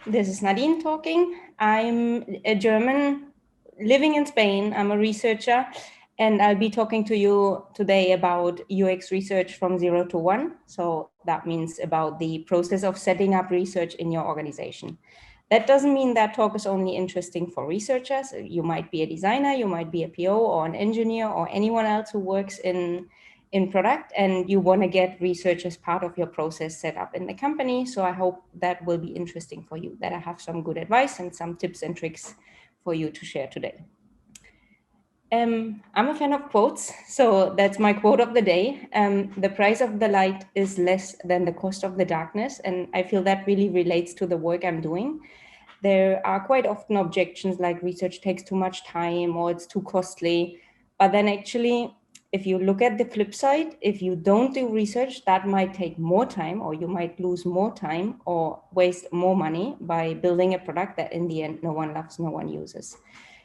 This is Nadine talking. I'm a German living in Spain. I'm a researcher, and I'll be talking to you today about UX research from 0 to 1. So that means about the process of setting up research in your organization. That doesn't mean that talk is only interesting for researchers. You might be a designer, you might be a PO or an engineer or anyone else who works in product, and you want to get research as part of your process set up in the company. So I hope that will be interesting for you, that I have some good advice and some tips and tricks for you to share today. I'm a fan of quotes, so that's my quote of the day. The price of the light is less than the cost of the darkness, and I feel that really relates to the work I'm doing. There are quite often objections like research takes too much time or it's too costly. But then actually, if you look at the flip side, if you don't do research, that might take more time, or you might lose more time or waste more money by building a product that in the end no one loves, no one uses.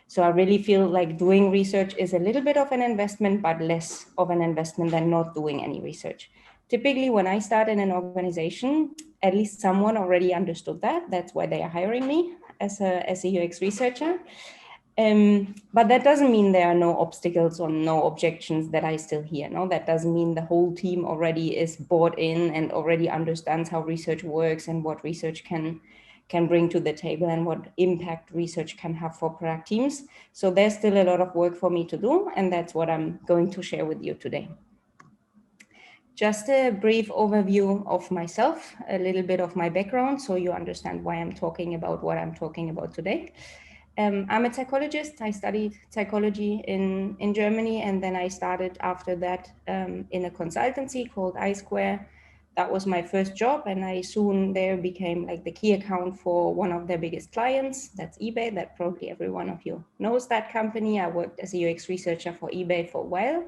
So I really feel like doing research is a little bit of an investment, but less of an investment than not doing any research. Typically, when I start in an organization, at least someone already understood that. That's why they are hiring me as a UX researcher. But that doesn't mean there are no obstacles or no objections that I still hear. No, that doesn't mean the whole team already is bought in and already understands how research works and what research can bring to the table and what impact research can have for product teams. So there's still a lot of work for me to do, and that's what I'm going to share with you today. Just a brief overview of myself, a little bit of my background, so you understand why I'm talking about what I'm talking about today. I'm a psychologist. I studied psychology in Germany, and then I started after that in a consultancy called iSquare. That was my first job, and I soon there became like the key account for one of their biggest clients. That's eBay. That probably every one of you knows that company. I worked as a UX researcher for eBay for a while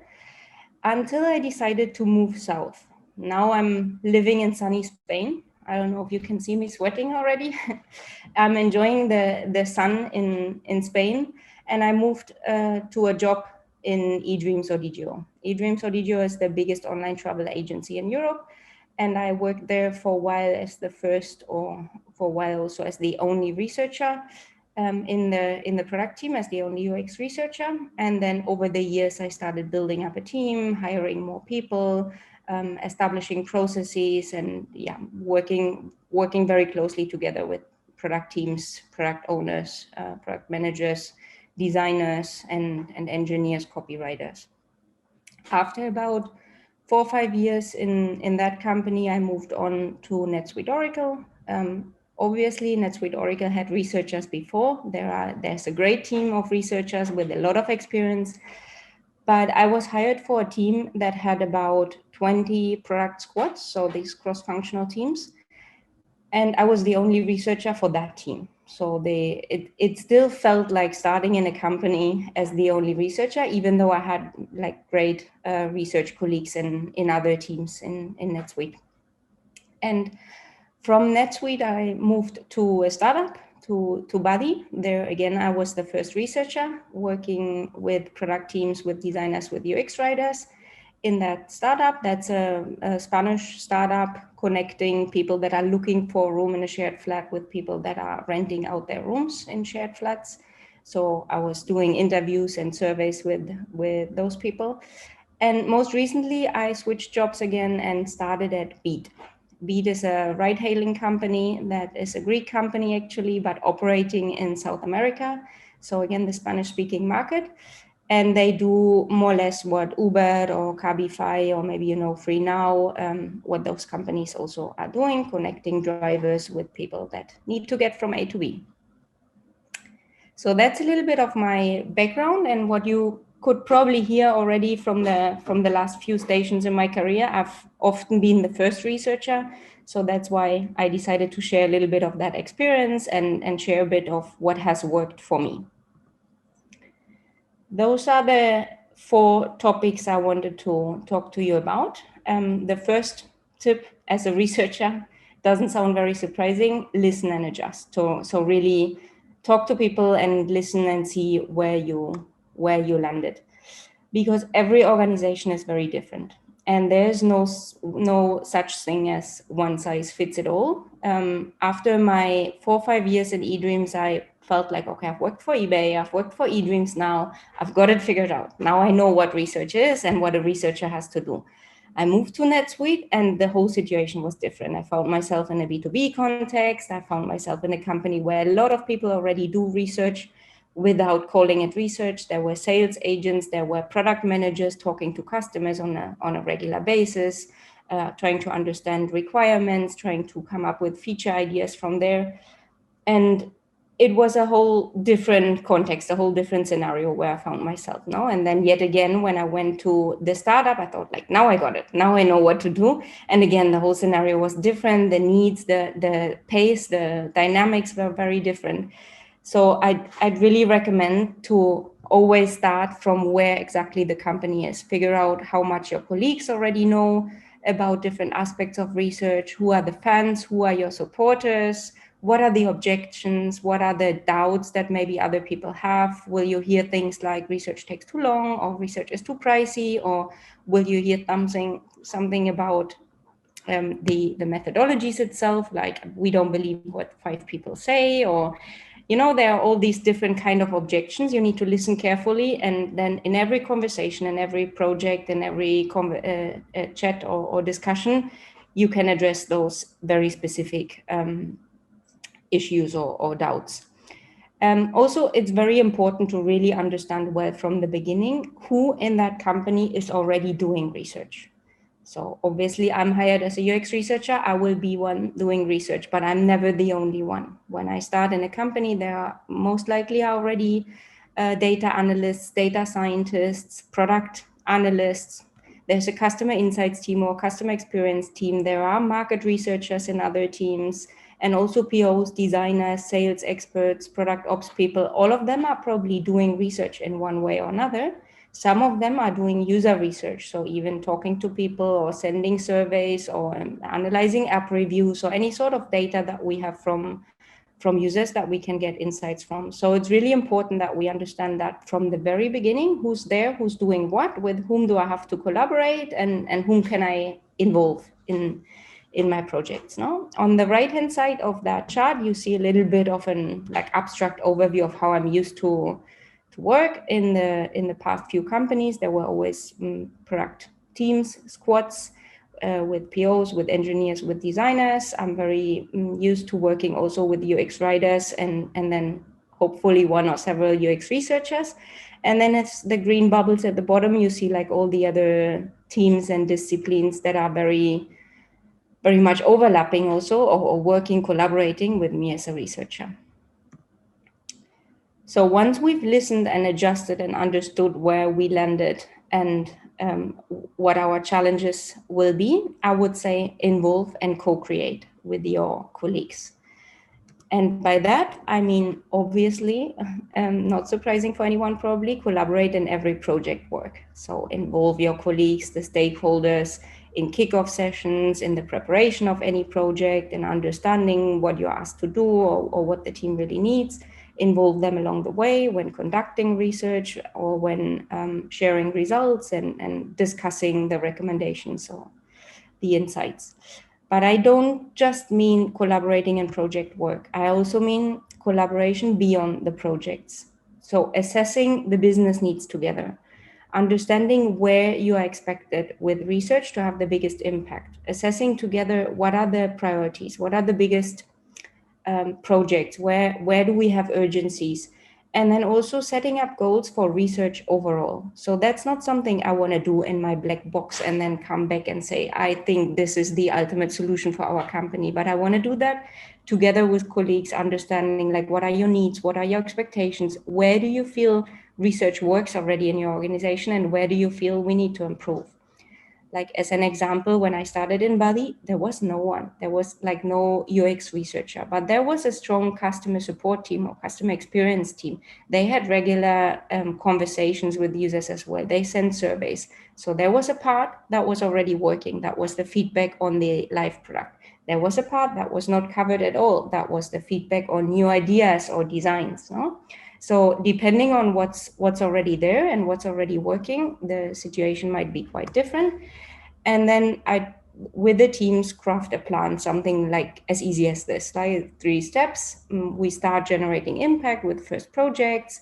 until I decided to move south. Now I'm living in sunny Spain. I don't know if you can see me sweating already. I'm enjoying the sun in Spain, and I moved to a job in eDreams Odigio. eDreams Odigio is the biggest online travel agency in Europe, and I worked there for a while as the first, or for a while also as the only researcher in the product team, as the only UX researcher. And then over the years, I started building up a team, hiring more people, establishing processes, and yeah, working very closely together with product teams, product owners, product managers, designers, and engineers, copywriters. After about 4 or 5 years in that company, I moved on to NetSuite Oracle. Obviously, NetSuite Oracle had researchers before. There's a great team of researchers with a lot of experience, but I was hired for a team that had about 20 product squads, so these cross-functional teams, and I was the only researcher for that team. So it still felt like starting in a company as the only researcher, even though I had like great research colleagues in other teams in NetSuite. And from NetSuite, I moved to a startup, to Buddy. There again, I was the first researcher working with product teams, with designers, with UX writers. In that startup, that's a Spanish startup connecting people that are looking for a room in a shared flat with people that are renting out their rooms in shared flats. So I was doing interviews and surveys with those people. And most recently, I switched jobs again and started at Beat. Beat is a ride-hailing company that is a Greek company actually, but operating in South America. So again, the Spanish-speaking market. And they do more or less what Uber or Cabify or maybe, Free Now, what those companies also are doing, connecting drivers with people that need to get from A to B. So that's a little bit of my background, and what you could probably hear already from the last few stations in my career. I've often been the first researcher, so that's why I decided to share a little bit of that experience and share a bit of what has worked for me. Those are the 4 topics I wanted to talk to you about. The first tip as a researcher doesn't sound very surprising: listen and adjust. So really talk to people and listen and see where you landed, because every organization is very different. And there's no such thing as one size fits it all. After my 4 or 5 years in eDreams, I felt like, okay, I've worked for eBay, I've worked for eDreams now, I've got it figured out. Now I know what research is and what a researcher has to do. I moved to NetSuite and the whole situation was different. I found myself in a B2B context. I found myself in a company where a lot of people already do research without calling it research. There were sales agents, there were product managers talking to customers on a regular basis, trying to understand requirements, trying to come up with feature ideas from there. And it was a whole different context, a whole different scenario where I found myself now. And then yet again, when I went to the startup, I thought like, now I got it. Now I know what to do. And again, the whole scenario was different. The needs, the pace, the dynamics were very different. So I'd really recommend to always start from where exactly the company is. Figure out how much your colleagues already know about different aspects of research. Who are the fans? Who are your supporters? What are the objections? What are the doubts that maybe other people have? Will you hear things like research takes too long, or research is too pricey, or will you hear something about the methodologies itself, like we don't believe what 5 people say, or there are all these different kind of objections. You need to listen carefully, and then in every conversation, in every project, in every chat or discussion, you can address those very specific issues or doubts. Also, it's very important to really understand well from the beginning who in that company is already doing research. So obviously I'm hired as a UX researcher, I will be one doing research, but I'm never the only one. When I start in a company, there are most likely already data analysts, data scientists, product analysts. There's a customer insights team or customer experience team. There are market researchers in other teams, and also POs, designers, sales experts, product ops people. All of them are probably doing research in one way or another. Some of them are doing user research, so even talking to people or sending surveys or analyzing app reviews or any sort of data that we have from users that we can get insights from. So it's really important that we understand that from the very beginning, who's there, who's doing what, with whom do I have to collaborate, and whom can I involve in my projects. No? On the right-hand side of that chart, you see a little bit of an abstract overview of how I'm used to work in the past few companies. There were always product teams, squads, with POs, with engineers, with designers. I'm very used to working also with UX writers and then hopefully one or several UX researchers. And then it's the green bubbles at the bottom. You see like all the other teams and disciplines that are very, very much overlapping also, or working, collaborating with me as a researcher. So once we've listened and adjusted and understood where we landed and what our challenges will be, I would say involve and co-create with your colleagues. And by that, I mean, obviously, not surprising for anyone probably, collaborate in every project work. So involve your colleagues, the stakeholders, in kickoff sessions, in the preparation of any project, in understanding what you're asked to do or what the team really needs. Involve them along the way when conducting research or when sharing results and discussing the recommendations or the insights. But I don't just mean collaborating in project work. I also mean collaboration beyond the projects. So assessing the business needs together, understanding where you are expected with research to have the biggest impact, assessing together what are the priorities, what are the biggest projects, where do we have urgencies, and then also setting up goals for research overall. So that's not something I want to do in my black box and then come back and say, I think this is the ultimate solution for our company, but I want to do that together with colleagues, understanding like what are your needs, what are your expectations, where do you feel research works already in your organization, and where do you feel we need to improve. Like as an example, when I started in Bali, there was no one. There was like no UX researcher, but there was a strong customer support team or customer experience team. They had regular conversations with users as well. They sent surveys. So there was a part that was already working. That was the feedback on the live product. There was a part that was not covered at all. That was the feedback on new ideas or designs. No? So depending on what's already there and what's already working, the situation might be quite different. And then with the teams, craft a plan, something like as easy as this, like 3 steps. We start generating impact with first projects.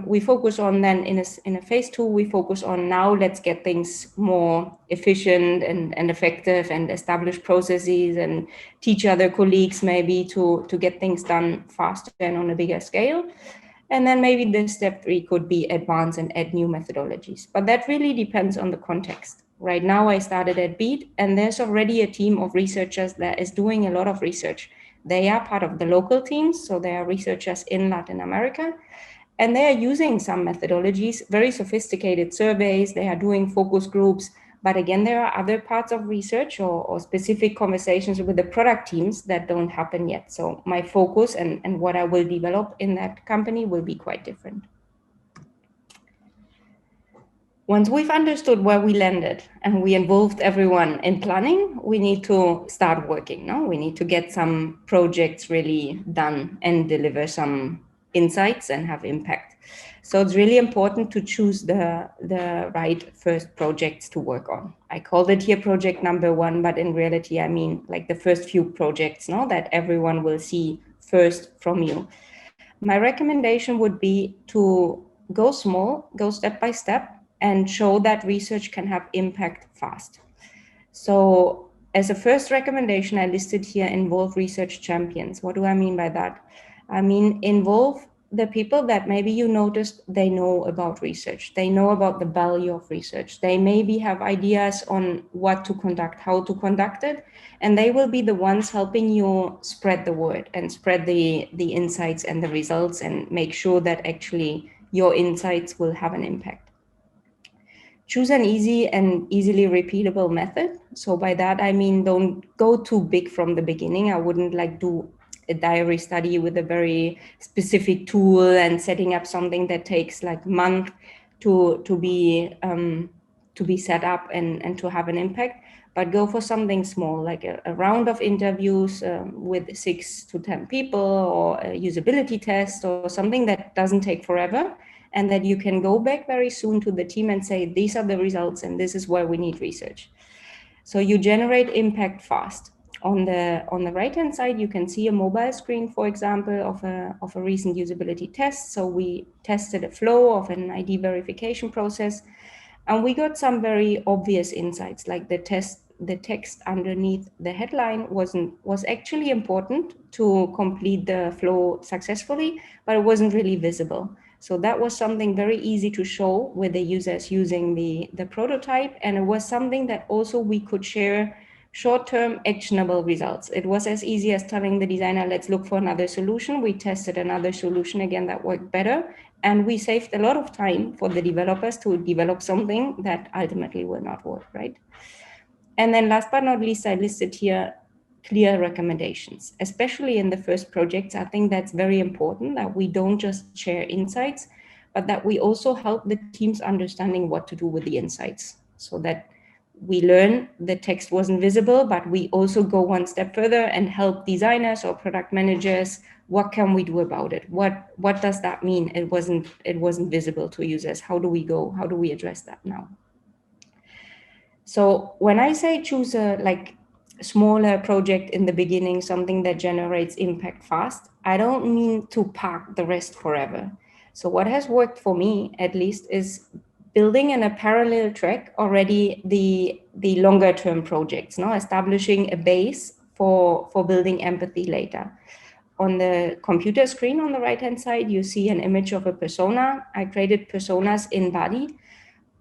We focus on then in a phase 2, we focus on now let's get things more efficient and effective and establish processes and teach other colleagues maybe to get things done faster and on a bigger scale. And then maybe the step 3 could be advance and add new methodologies. But that really depends on the context. Right now, I started at Beat, and there's already a team of researchers that is doing a lot of research. They are part of the local teams, so they are researchers in Latin America, and they are using some methodologies, very sophisticated surveys. They are doing focus groups. But again, there are other parts of research or specific conversations with the product teams that don't happen yet. So my focus and what I will develop in that company will be quite different. Once we've understood where we landed and we involved everyone in planning, we need to start working. No? We need to get some projects really done and deliver some insights and have impact. So it's really important to choose the right first projects to work on. I called it here project number 1, but in reality, I mean like the first few projects, no, that everyone will see first from you. My recommendation would be to go small, go step by step, and show that research can have impact fast. So as a first recommendation, I listed here involve research champions. What do I mean by that? I mean, involve the people that maybe you noticed they know about research. They know about the value of research. They maybe have ideas on what to conduct, how to conduct it, and they will be the ones helping you spread the word and spread the insights and the results and make sure that actually your insights will have an impact. Choose an easy and easily repeatable method. So by that, I mean, don't go too big from the beginning. I wouldn't like do a diary study with a very specific tool and setting up something that takes like a month to be set up and to have an impact. But go for something small, like a round of interviews with 6 to 10 people, or a usability test, or something that doesn't take forever, and that you can go back very soon to the team and say, these are the results and this is where we need research. So you generate impact fast. On the right-hand side, you can see a mobile screen, for example, of a recent usability test. So we tested a flow of an ID verification process, and we got some very obvious insights, like the text underneath the headline was actually important to complete the flow successfully, but it wasn't really visible. So that was something very easy to show with the users using the prototype. And it was something that also we could share short-term actionable results. It was as easy as telling the designer, let's look for another solution. We tested another solution again that worked better. And we saved a lot of time for the developers to develop something that ultimately will not work, right? And then last but not least, I listed here clear recommendations, especially in the first projects. I think that's very important, that we don't just share insights, but that we also help the teams understanding what to do with the insights, so that we learn the text wasn't visible, but we also go one step further and help designers or product managers. What can we do about it? What does that mean? It wasn't visible to users. How do we address that now? So when I say choose a smaller project in the beginning, something that generates impact fast, I don't mean to park the rest forever. So what has worked for me, at least, is building in a parallel track already the longer term projects, no? Establishing a base for building empathy later. On the computer screen on the right-hand side, you see an image of a persona. I created personas in Body.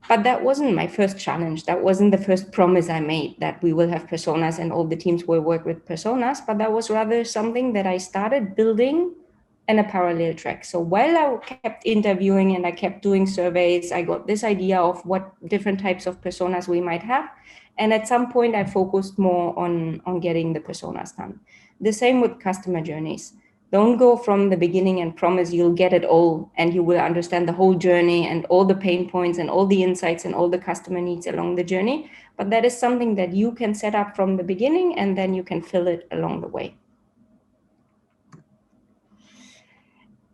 But that wasn't my first challenge. That wasn't the first promise I made, that we will have personas and all the teams will work with personas. But that was rather something that I started building in a parallel track. So while I kept interviewing and I kept doing surveys, I got this idea of what different types of personas we might have. And at some point, I focused more on getting the personas done. The same with customer journeys. Don't go from the beginning and promise you'll get it all and you will understand the whole journey and all the pain points and all the insights and all the customer needs along the journey. But that is something that you can set up from the beginning, and then you can fill it along the way.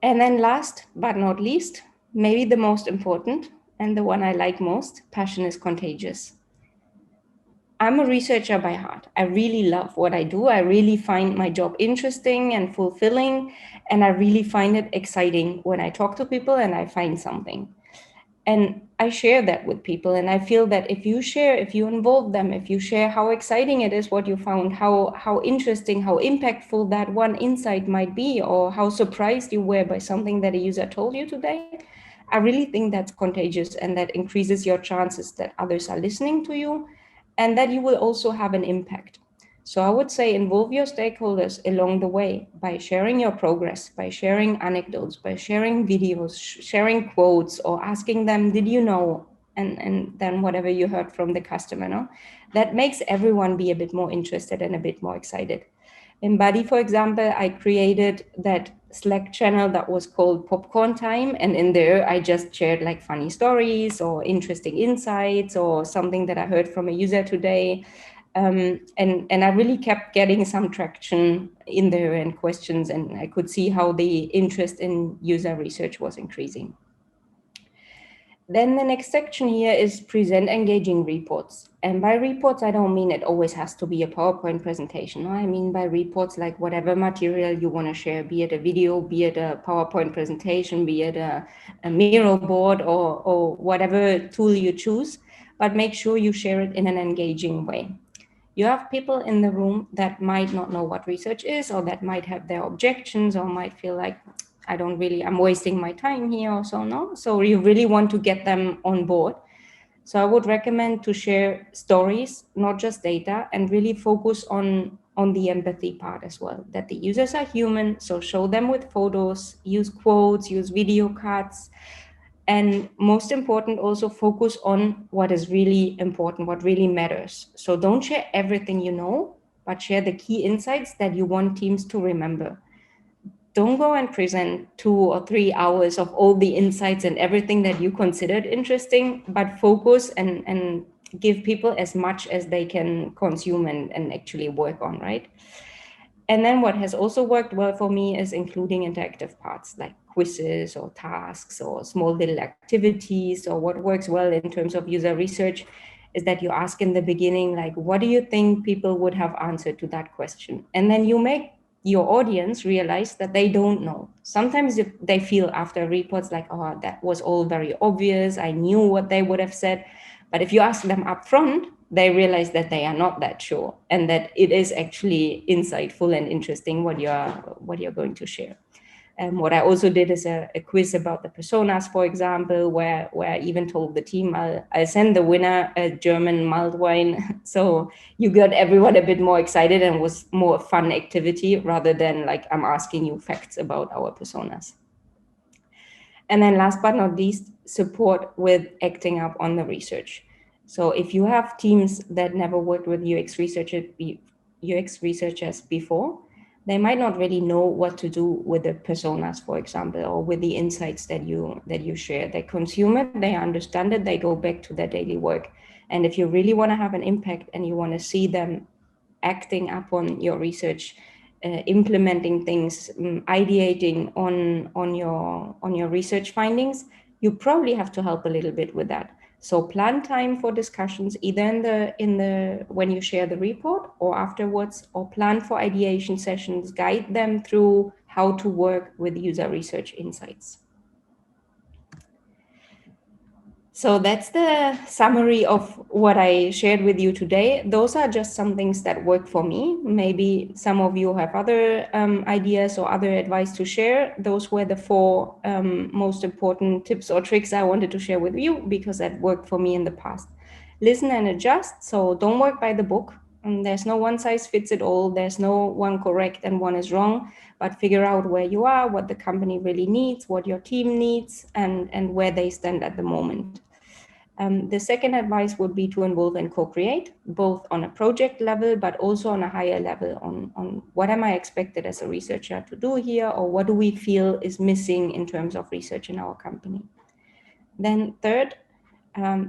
And then last but not least, maybe the most important and the one I like most, passion is contagious. I'm a researcher by heart. I really love what I do. I really find my job interesting and fulfilling. And I really find it exciting when I talk to people and I find something. And I share that with people. And I feel that if you share, if you involve them, if you share how exciting it is, what you found, how interesting, how impactful that one insight might be, or how surprised you were by something that a user told you today, I really think that's contagious, and that increases your chances that others are listening to you and that you will also have an impact. So I would say involve your stakeholders along the way by sharing your progress, by sharing anecdotes, by sharing videos, sharing quotes, or asking them, did you know? And then whatever you heard from the customer, no? That makes everyone be a bit more interested and a bit more excited. In Buddy, for example, I created that Slack channel that was called Popcorn Time. And in there, I just shared like funny stories or interesting insights or something that I heard from a user today. And I really kept getting some traction in there and questions, and I could see how the interest in user research was increasing. Then the next section here is present engaging reports. And by reports, I don't mean it always has to be a PowerPoint presentation. No? I mean by reports, like whatever material you want to share, be it a video, be it a PowerPoint presentation, be it a Miro board, or whatever tool you choose, but make sure you share it in an engaging way. You have people in the room that might not know what research is, or that might have their objections, or might feel like, I'm wasting my time here or so, no? So you really want to get them on board. So I would recommend to share stories, not just data, and really focus on the empathy part as well, that the users are human. So show them with photos, use quotes, use video cuts, and most important, also focus on what is really important, what really matters. So don't share everything you know, but share the key insights that you want teams to remember. Don't go and present 2 or 3 hours of all the insights and everything that you considered interesting, but focus and give people as much as they can consume and actually work on, right? And then what has also worked well for me is including interactive parts like quizzes or tasks or small little activities. Or what works well in terms of user research is that you ask in the beginning, like, what do you think people would have answered to that question? And then you make your audience realize that they don't know. Sometimes if they feel after reports like, oh, that was all very obvious, I knew what they would have said. But if you ask them up front, they realize that they are not that sure, and that it is actually insightful and interesting what you're going to share. What I also did is a quiz about the personas, for example, where I even told the team I'll send the winner a German mild wine. So you got everyone a bit more excited, and was more fun activity rather than like I'm asking you facts about our personas. And then last but not least, support with acting up on the research. So if you have teams that never worked with UX researchers before, they might not really know what to do with the personas, for example, or with the insights that you share. They consume it, they understand it, they go back to their daily work. And if you really want to have an impact and you want to see them acting upon your research, implementing things, ideating on your research findings, you probably have to help a little bit with that. So plan time for discussions, either in the when you share the report or afterwards, or plan for ideation sessions, guide them through how to work with user research insights. So that's the summary of what I shared with you today. Those are just some things that work for me. Maybe some of you have other ideas or other advice to share. Those were the 4 most important tips or tricks I wanted to share with you, because that worked for me in the past. Listen and adjust. So don't work by the book. There's no one size fits it all. There's no one correct and one is wrong, but figure out where you are, what the company really needs, what your team needs, and where they stand at the moment. The second advice would be to involve and co-create, both on a project level, but also on a higher level on what am I expected as a researcher to do here, or what do we feel is missing in terms of research in our company. Then third,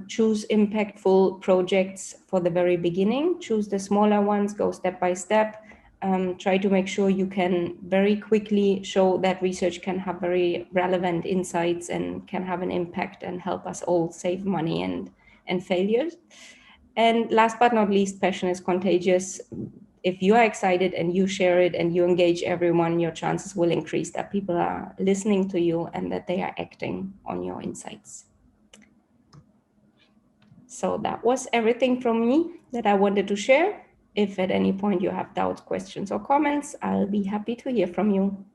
choose impactful projects for the very beginning. Choose the smaller ones, go step by step. Try to make sure you can very quickly show that research can have very relevant insights and can have an impact and help us all save money and failures. And last but not least, passion is contagious. If you are excited and you share it and you engage everyone, your chances will increase that people are listening to you and that they are acting on your insights. So that was everything from me that I wanted to share. If at any point you have doubts, questions, or comments, I'll be happy to hear from you.